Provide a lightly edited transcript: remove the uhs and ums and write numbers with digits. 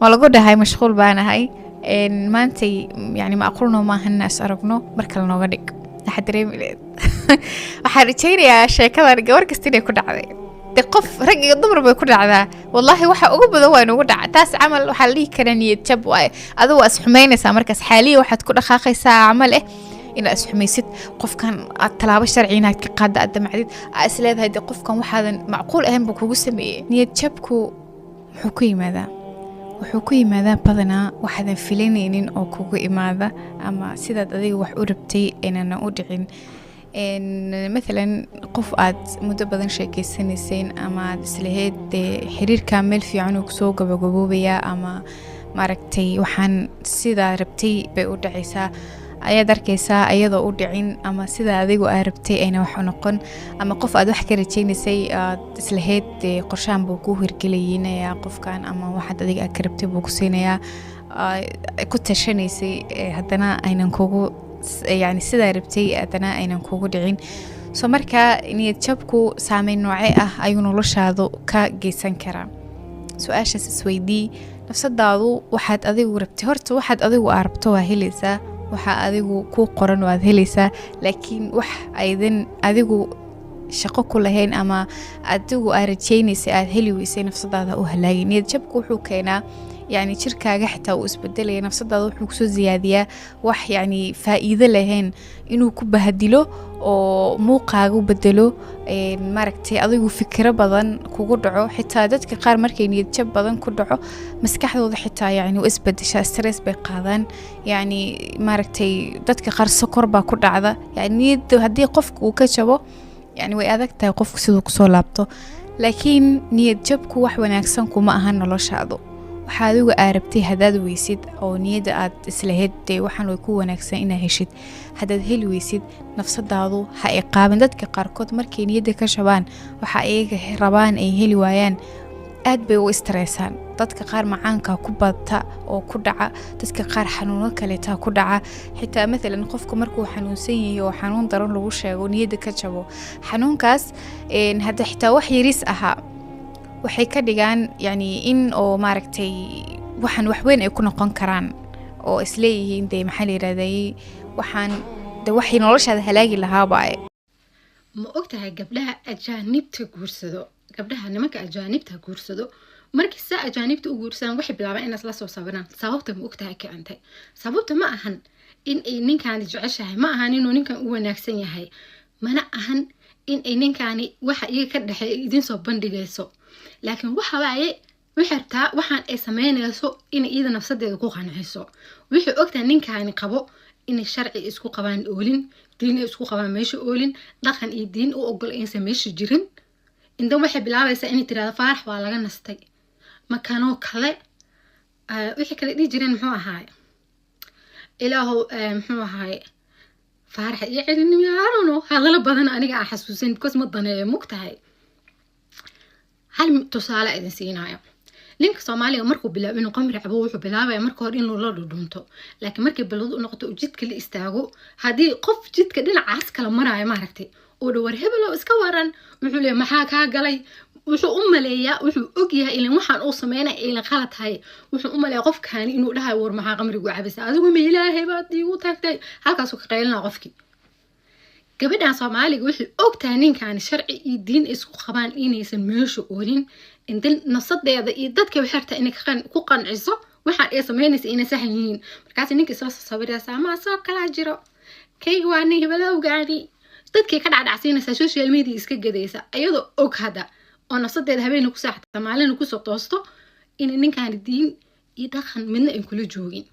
ولا قد هاي مشغول بانا هاي إن ما أنتي يعني ما أقولنا ما هالناس أرقنو مركل نوغدك لحد ريم وحرتشيني يا شيكلا رجع وركستيني كل عذاب qof rag iyo dumar bay ku dhacdaa wallahi waxa ugu badan waa inuu dhaca taas camal waxa la kara niyad jab waay adoo as xumeynaysa markaas xaaliyo waxaad ku dhaqaaqaysaa camal in as xumaysid qofkan aad talaabo sharci inaad ka qaada adamacdid as leedahay qofkan waxaadan macquul ahayn buu kugu sameeyay niyad jabku wuxuu ku yimaadaa badanaa waxaadan filanaynin oo kugu imaada ama sidaad adiga wax u rabtay inana u dhicin مثلا قف عاد مدة بدن شيء سنين أما سلهيد حرير كامل في عنق سوق بجوبية أما ماركتي وحن سيدا ربتي بقول عيسى أيا دركيسا أيا ذا أودعين أما سيدا ذيقو أربتي أنا وحنقن أما قف عاد وحكي رتشيني سي سلهيد قرشان بوكوه رجليين يا قف كان أما واحد ذيق أكربتي بوكسين يا كنت شني سي هدنا أين كوجو يعني سيدا ربتي أدنا أين كوجو دعين سو مركا نيد جبكو سامين نوعي أيو نولشادو كجيسان كرا سؤاش سويدي نفس الدادو واحد أذيو ربتي هرتو واحد أذيو أربتو هليسا waxa adigu ku qoran waad helaysaa laakiin wax aydan adigu shaqo ku lahayn ama adigu arajeynaysa aad heli weysay nafsadaada u halaagay niyad jabku wuxuu keenaa yani jirkaaga xitaa uu isbedelaya nafsadaada wuxuu kusoo ziyaadiyaa wax yani faa'iido lahayn inuu ku bahadilo oo muuqaaga bedelo maaragtay adigu fikiro badan kugu dhaco xitaa dadka qaar markay niyad jab badan ku dhaco maskaxdooda xitaa yani u isbedesha stress bay qaadaan yani maaragtay dadka qaar sokor baa ku dhacda yani niyad haddii qofku uu ka jabo yani way adag tahay qofku siduu kusoo laabto laakiin niyad jabku wax wanaagsan kuma ahan noloshaadu waxaa adigu aarabtay hadaad weysid oo niyada aad islahayd waxaan way ku wanaagsan inaad heshid hadaad heli weysid nafsadaadu ha ay qaabin dadka qaarkood markay niyada ka shabaan waxa ayaga rabaan ay heli waayaan aad bay u istreesaan dadka qaar macaanka ku badta oo ku dhaca dadka qaar xanuuno kale taa ku dhaca xitaa mesela qofku markuu xanuunsan yahay oo xanuun daran lagu sheego niyada ka jabo xanuunkaas hada xitaa wax yaris ahaa waxay ka dhigaan yani in oo maaragtay waxaan wax weyn ay ku noqon karaan oo isleeyihiin de maxaa la yiraahday waxaan de waxay noloshaada halaagi lahaaba ma ogtahay gabdhaha ajaanibta guursado gabdhaha nimanka ajaanibta guursado markii saa ajaanibta u guursadaan waxay bilaabaan inay la soo sawiraan sababta ma ogtahay ka antay sababta ma ahan in ay ninkan jeceshahay ma ahan inuu ninkan u wanaagsan yahay mana ahan in ay ninkan waxa iyaga ka dhaxay idin soo bandhigayso laakiin waxa waaye wixirtaa waxaan ay sameynayso in iyada nafsadeeda ku qanciso wixii ogtahay ninkan qabo in sharci isku qabaan oolin diin isku qabaan meesha oolin dhaqan iyo diin u ogol insa meesha jirin inta waxay bilaabaysaa in tiraado faarax waa laga nastay makano kale wixii kale dhigi jireen muxuu ahaay ilaahu muxuu ahaay faarax iyo cilmi yaarano hadala badan aniga aan xasuusin because ma daneeyo mugtahay hal tusaale idin siinayo ninka Soomaaliga markuu bilaabo inuu qamri cabo wuxuu bilaabay marka hore inuu la dhudhunto laakiin markii balad u noqoto jidka la istaago hadii qof jidka dhinacaas kala maraayo ma aragtay oo dhawr hebelo iska waran wuxuu leeyahay maxaa ka galay wuxuu u maleeyaa wuxuu og yahay in waxaan uu sameeyay in qalad tahay wuxuu u maleeyaa qofkan inuu dhahay war maxaa qamrigu cabisa adigu ma ilaahay baad igu tagtay halkaas uu ka qeylina qofkii gabadhan Soomaaliga wuxuu ogtahay ninkan sharci iyo diin isku qabaan inaysan meesha oolin inta nafsadeeda iyo dadka waxarta inay ku qanciso waxa ay sameynaysaa inay sax yihiin markaas ninka soo sawiraysa ama soo kala jiro kayga waa nin hebel ogaani dadkii ka dhacdhacsiinaysa social media iska gadaysa ayadoo og hada oo nafsadeeda habeen ku saaxta maalin ku soo toosto in ninkan diin iyo dhaqan midna ay kula joogin